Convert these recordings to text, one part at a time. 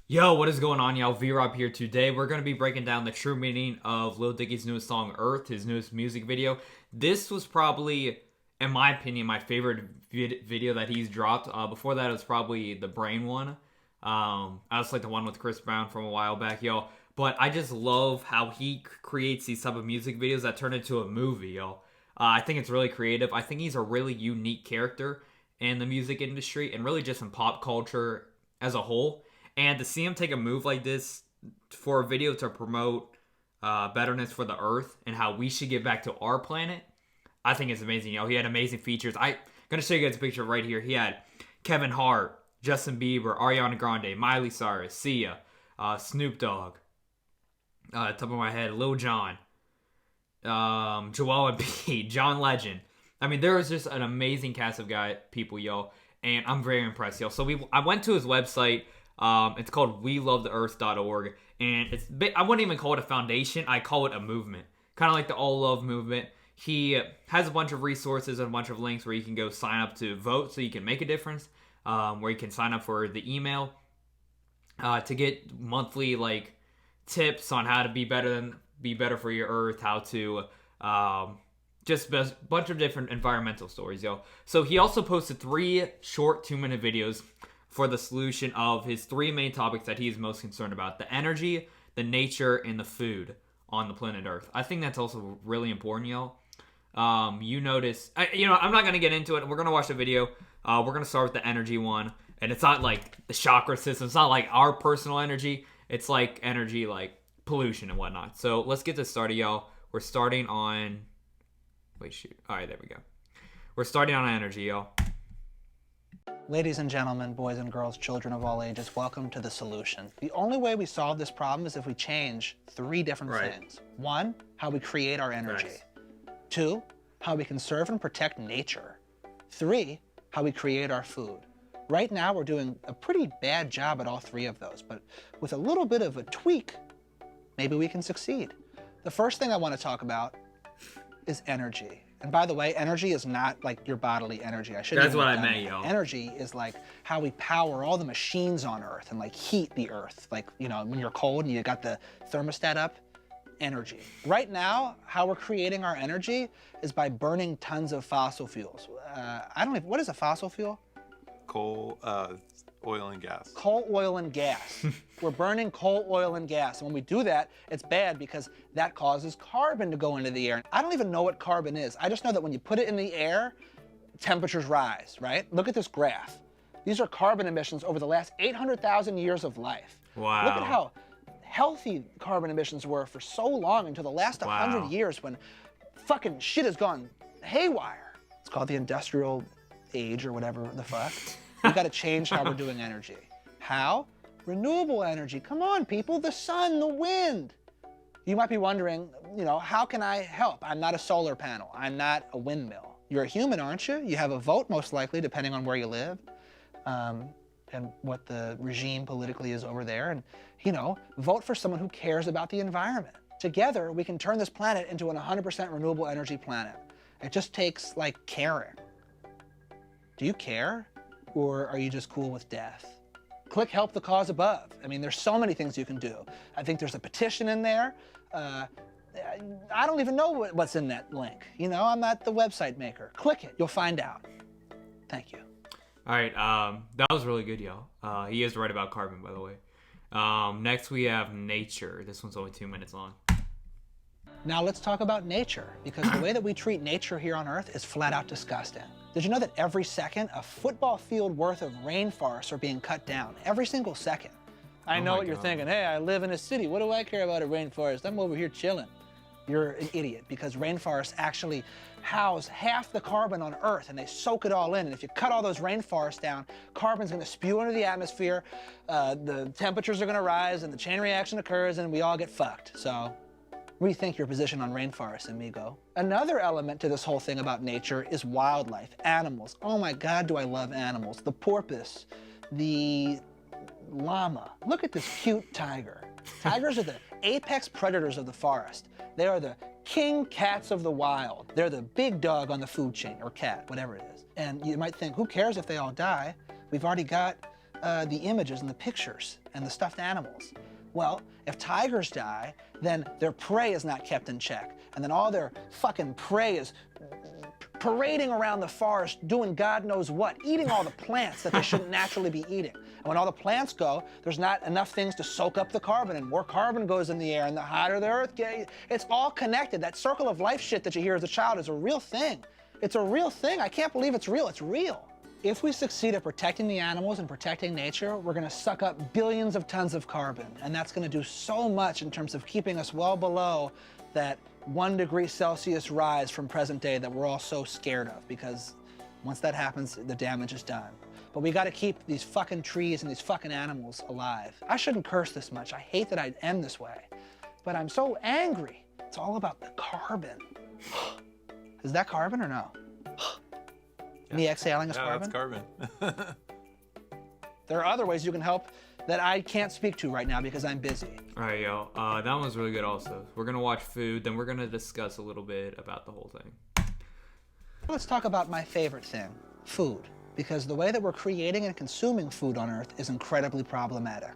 Yo, what is going on, y'all? V-Rob here. Today, we're going to be breaking down the true meaning of Lil Dicky's newest song, Earth, his newest music video. This was probably, in my opinion, my favorite video that he's dropped. Before that, it was probably the Brain one. I was like the one with Chris Brown from a while back, yo. But I just love how he creates these type of music videos that turn into a movie, yo. I think it's really creative. I think he's a really unique character in the music industry and really just in pop culture as a whole. And to see him take a move like this for a video to promote betterness for the Earth and how we should get back to our planet, I think it's amazing. You know, he had amazing features. I'm gonna show you guys a picture right here. He had Kevin Hart, Justin Bieber, Ariana Grande, Miley Cyrus, Sia, Snoop Dogg, top of my head, Lil Jon, Joel Embiid, John Legend. I mean, there was just an amazing cast of people, yo, and I'm very impressed, yo. So I went to his website. It's called welovetheearth.org, and I wouldn't even call it a foundation. I call it a movement, kind of like the All Love movement. He has a bunch of resources and a bunch of links where you can go sign up to vote so you can make a difference, where you can sign up for the email to get monthly like tips on how to be better for your Earth, how to just a bunch of different environmental stories, yo. So he also posted 3 short 2-minute videos for the solution of his 3 main topics that he is most concerned about: the energy, the nature, and the food on the planet Earth. I think that's also really important, yo. You notice, I'm not going to get into it. We're going to watch the video. We're going to start with the energy one. And it's not like the chakra system. It's not like our personal energy. It's like energy, like pollution and whatnot. So let's get this started, y'all. We're starting on... Wait, shoot. All right, there we go. We're starting on energy, y'all. Ladies and gentlemen, boys and girls, children of all ages, welcome to The Solution. The only way we solve this problem is if we change 3 different things. 1, how we create our energy. Nice. 2, how we conserve and protect nature. 3, how we create our food. Right now, we're doing a pretty bad job at all 3 of those, but with a little bit of a tweak, maybe we can succeed. The first thing I want to talk about is energy. And by the way, energy is not like your bodily energy. I shouldn't. That's what I meant, yo. Energy is like how we power all the machines on Earth and like heat the Earth. Like, when you're cold and you got the thermostat up, energy. Right now, how we're creating our energy is by burning tons of fossil fuels. What is a fossil fuel? Coal, oil and gas. Coal, oil, and gas. We're burning coal, oil, and gas. And when we do that, it's bad because that causes carbon to go into the air. I don't even know what carbon is. I just know that when you put it in the air, temperatures rise, right? Look at this graph. These are carbon emissions over the last 800,000 years of life. Wow. Look at how healthy carbon emissions were for so long until the last 100 years when fucking shit has gone haywire. It's called the industrial age or whatever the fuck. We've got to change how we're doing energy. How? Renewable energy. Come on, people. The sun, the wind. You might be wondering, how can I help? I'm not a solar panel. I'm not a windmill. You're a human, aren't you? You have a vote, most likely, depending on where you live and what the regime politically is over there. And, vote for someone who cares about the environment. Together, we can turn this planet into an 100% renewable energy planet. It just takes, caring. Do you care? Or are you just cool with death? Click help the cause above. I mean, there's so many things you can do. I think there's a petition in there. I don't even know what's in that link. I'm not the website maker. Click it, you'll find out. Thank you. All right, that was really good, yo. He is right about carbon, by the way. Next, we have nature. This one's only 2 minutes long. Now let's talk about nature, because the way that we treat nature here on Earth is flat out disgusting. Did you know that every second, a football field worth of rainforests are being cut down? Every single second. I know what you're thinking. Hey, I live in a city. What do I care about a rainforest? I'm over here chilling. You're an idiot, because rainforests actually house half the carbon on Earth, and they soak it all in. And if you cut all those rainforests down, carbon's going to spew into the atmosphere, the temperatures are going to rise, and the chain reaction occurs, and we all get fucked. So rethink your position on rainforests, amigo. Another element to this whole thing about nature is wildlife, animals. Oh my God, do I love animals. The porpoise, the llama. Look at this cute tiger. Tigers are the apex predators of the forest. They are the king cats of the wild. They're the big dog on the food chain, or cat, whatever it is. And you might think, who cares if they all die? We've already got the images and the pictures and the stuffed animals. Well, if tigers die, then their prey is not kept in check. And then all their fucking prey is parading around the forest, doing God knows what, eating all the plants that they shouldn't naturally be eating. And when all the plants go, there's not enough things to soak up the carbon, and more carbon goes in the air, and the hotter the earth gets. It's all connected. That circle of life shit that you hear as a child is a real thing. It's a real thing. I can't believe it's real. It's real. If we succeed at protecting the animals and protecting nature, we're gonna suck up billions of tons of carbon, and that's gonna do so much in terms of keeping us well below that 1 degree Celsius rise from present day that we're all so scared of, because once that happens, the damage is done. But we gotta keep these fucking trees and these fucking animals alive. I shouldn't curse this much. I hate that I am this way, but I'm so angry. It's all about the carbon. Is that carbon or no? Me exhaling is carbon? That's carbon. There are other ways you can help that I can't speak to right now because I'm busy. All right, yo. That one was really good also. We're going to watch food, then we're going to discuss a little bit about the whole thing. Let's talk about my favorite thing, food. Because the way that we're creating and consuming food on Earth is incredibly problematic.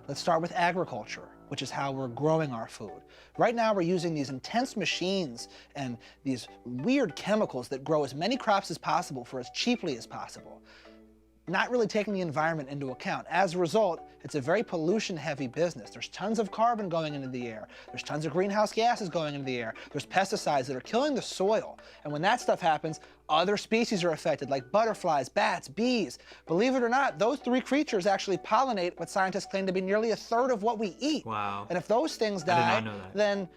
Let's start with agriculture, which is how we're growing our food. Right now, we're using these intense machines and these weird chemicals that grow as many crops as possible for as cheaply as possible, not really taking the environment into account. As a result, it's a very pollution-heavy business. There's tons of carbon going into the air. There's tons of greenhouse gases going into the air. There's pesticides that are killing the soil. And when that stuff happens, other species are affected, like butterflies, bats, bees. Believe it or not, those 3 creatures actually pollinate what scientists claim to be nearly a third of what we eat. Wow. And if those things die, I did not know that. then,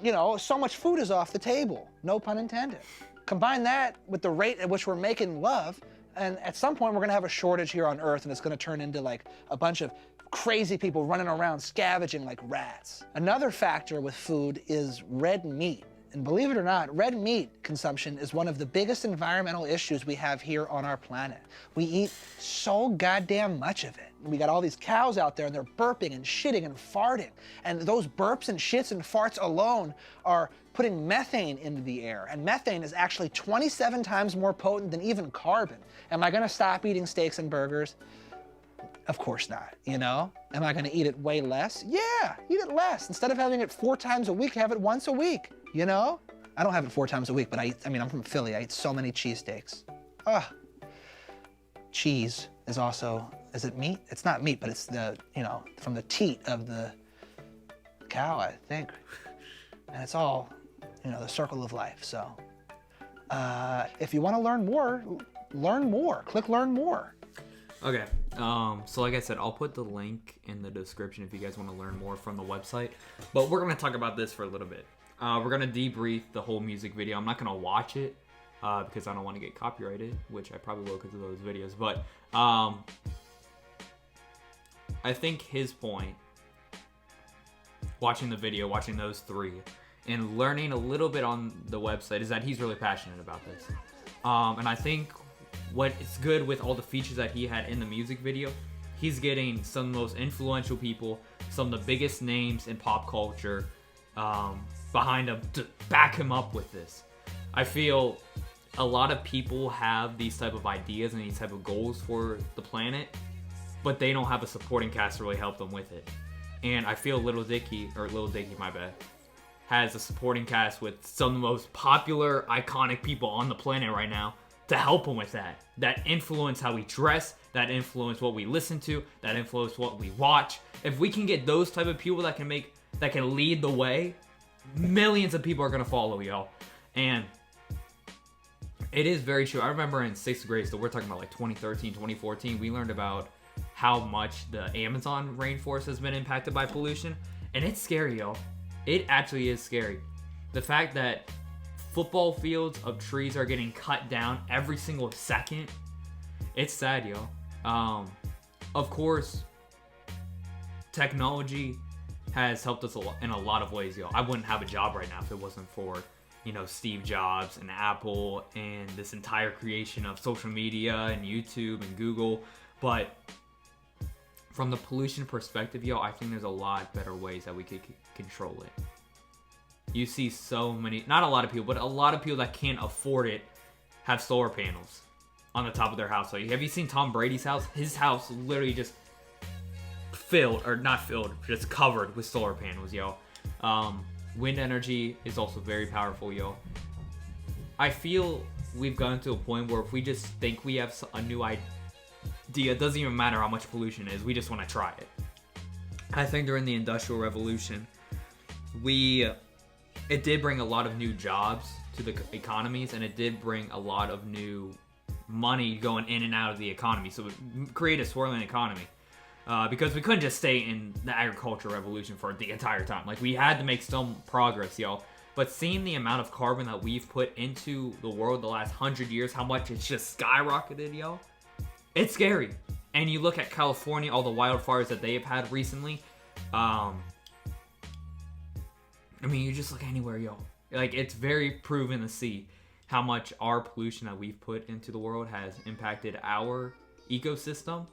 you know, so much food is off the table. No pun intended. Combine that with the rate at which we're making love, and at some point, we're gonna have a shortage here on Earth, and it's gonna turn into like a bunch of crazy people running around scavenging like rats. Another factor with food is red meat. And believe it or not, red meat consumption is one of the biggest environmental issues we have here on our planet. We eat so goddamn much of it. We got all these cows out there and they're burping and shitting and farting. And those burps and shits and farts alone are putting methane into the air. And methane is actually 27 times more potent than even carbon. Am I gonna stop eating steaks and burgers? Of course not, you know? Am I gonna eat it way less? Yeah, eat it less. Instead of having it 4 times a week, have it once a week, you know? I don't have it 4 times a week, but I'm from Philly. I eat so many cheesesteaks. Ugh. Cheese is also, is it meat? It's not meat, but it's the, you know, from the teat of the cow, I think. And it's all, you know, the circle of life, so. If you wanna learn more, learn more. Click learn more. Okay, so like I said, I'll put the link in the description if you guys want to learn more from the website. But we're going to talk about this for a little bit. We're going to debrief the whole music video. I'm not going to watch it because I don't want to get copyrighted, which I probably will because of those videos. But I think his point, watching the video, watching those 3, and learning a little bit on the website is that he's really passionate about this. And I think what is good with all the features that he had in the music video, he's getting some of the most influential people, some of the biggest names in pop culture behind him to back him up with this. I feel a lot of people have these type of ideas and these type of goals for the planet, but they don't have a supporting cast to really help them with it. And I feel Lil Dicky, my bad, has a supporting cast with some of the most popular, iconic people on the planet right now to help him with that. That influence how we dress, that influence what we listen to, that influence what we watch. If we can get those type of people that can lead the way, millions of people are gonna follow, y'all. And it is very true. I remember in 6th grade, so we're talking about like 2013, 2014, we learned about how much the Amazon rainforest has been impacted by pollution. And it's scary, y'all. It actually is scary. The fact that football fields of trees are getting cut down every single second. It's sad, yo. Of course, technology has helped us in a lot of ways, yo. I wouldn't have a job right now if it wasn't for, you know, Steve Jobs and Apple and this entire creation of social media and YouTube and Google. But from the pollution perspective, yo, I think there's a lot better ways that we could control it. You see so many, not a lot of people, but a lot of people that can't afford it have solar panels. on the top of their house. Like, have you seen Tom Brady's house? His house literally just filled, or not filled, just covered with solar panels, yo. Wind energy is also very powerful, yo. I feel we've gotten to a point where if we just think we have a new idea, it doesn't even matter how much pollution is. We just want to try it. I think during the Industrial Revolution, it did bring a lot of new jobs to the economies, and it did bring a lot of new money going in and out of the economy. So it created a swirling economy. Because we couldn't just stay in the agricultural revolution for the entire time. Like, we had to make some progress, yo. But seeing the amount of carbon that we've put into the world the last 100 years, how much it's just skyrocketed, yo, it's scary. And you look at California, all the wildfires that they have had recently. I mean, you just look anywhere, yo. Like, it's very proven to see how much our pollution that we've put into the world has impacted our ecosystem.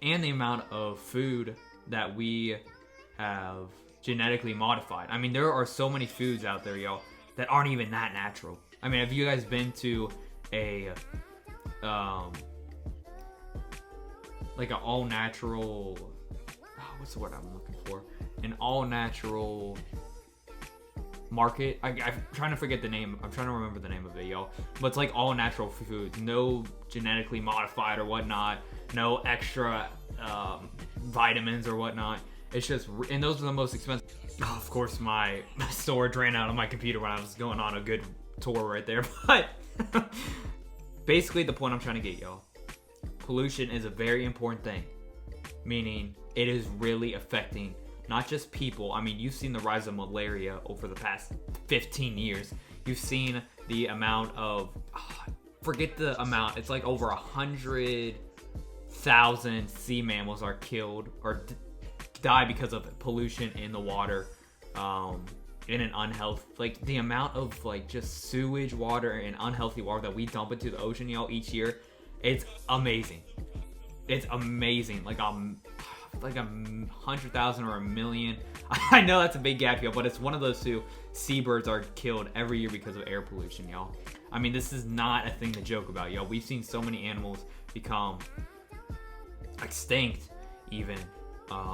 And the amount of food that we have genetically modified. I mean, there are so many foods out there, yo, that aren't even that natural. I mean, have you guys been to a, like an all-natural, what's the word I'm looking for? An all-natural market? I'm trying to forget the name. I'm trying to remember the name of it, yo. But it's like all natural foods. No genetically modified or whatnot. No extra vitamins or whatnot. It's just, and those are the most expensive. Oh, of course, my storage ran out on my computer when I was going on a good tour right there. But basically, the point I'm trying to get, y'all, pollution is a very important thing. Meaning, it is really affecting not just people. I mean, you've seen the rise of malaria over the past 15 years. You've seen the amount of, forget the amount. It's like over 100,000 sea mammals are killed or die because of pollution in the water, in an unhealthy, like the amount of like just sewage water and unhealthy water that we dump into the ocean, y'all, each year. It's amazing. It's amazing. Like 100,000 or 1 million. I know that's a big gap, y'all, but it's one of those two. Seabirds are killed every year because of air pollution, y'all. I mean, this is not a thing to joke about, y'all. We've seen so many animals become extinct, even,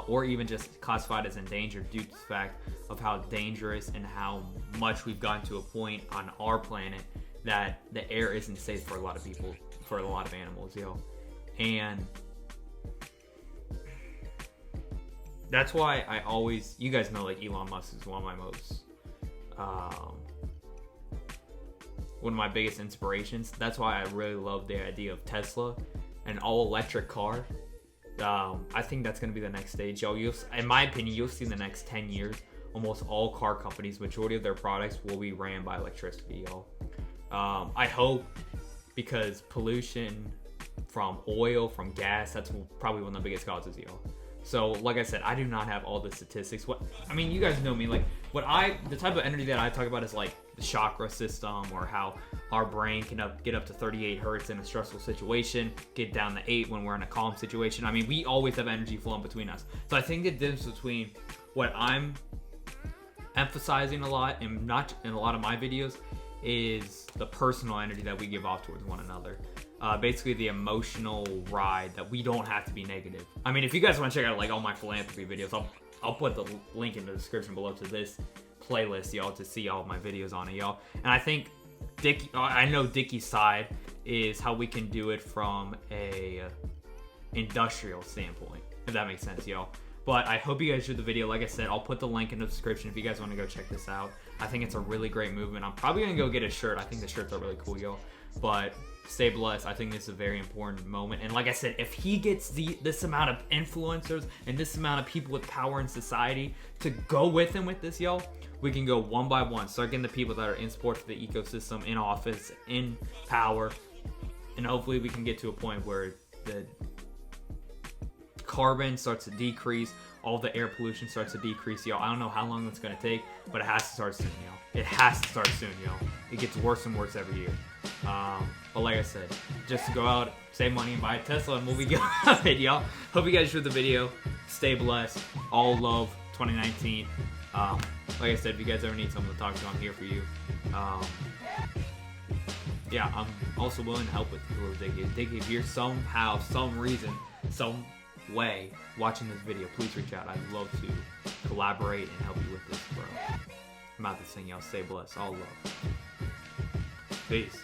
or even just classified as endangered due to the fact of how dangerous and how much we've gotten to a point on our planet that the air isn't safe for a lot of people, for a lot of animals, yo. And that's why I always, you guys know, like Elon Musk is one of my most, one of my biggest inspirations. That's why I really love the idea of Tesla, an all-electric car. I think that's going to be the next stage, yo. In my opinion, you'll see in the next 10 years, almost all car companies, majority of their products will be ran by electricity, yo. I hope, because pollution from oil, from gas, that's probably one of the biggest causes, yo. So, like I said, I do not have all the statistics. I mean, you guys know me. Like, the type of energy that I talk about is like the chakra system, or how our brain can get up to 38 hertz in a stressful situation, get down to 8 when we're in a calm situation. I mean, we always have energy flowing between us. So I think the difference between what I'm emphasizing a lot and not in a lot of my videos is the personal energy that we give off towards one another. Basically the emotional ride that we don't have to be negative. I mean, if you guys want to check out like all my philanthropy videos, I'll put the link in the description below to this playlist, y'all, to see all of my videos on it, y'all. And I think I know Dicky's side is how we can do it from a industrial standpoint, if that makes sense, y'all. But I hope you guys enjoyed the video. Like I said, I'll put the link in the description if you guys want to go check this out. I think it's a really great movement. I'm probably going to go get a shirt. I think the shirts are really cool, yo. But stay blessed. I think this is a very important moment. And like I said, if he gets this amount of influencers and this amount of people with power in society to go with him with this, yo, we can go one by one. Start getting the people that are in support for the ecosystem, in office, in power. And hopefully we can get to a point where the carbon starts to decrease, all the air pollution starts to decrease, yo. I don't know how long that's gonna take, but it has to start soon, yo. It has to start soon, yo. It gets worse and worse every year. But like I said, just go out, save money, and buy a Tesla, and we'll be good, y'all. Hope you guys enjoyed the video. Stay blessed. All love 2019. Like I said, if you guys ever need someone to talk to, I'm here for you. yeah, I'm also willing to help with Lil Dicky. Dicky, if you're somehow, some reason, some way watching this video, please reach out. I'd love to collaborate and help you with this, bro. I'm out this thing, y'all. Stay blessed. All love. Peace.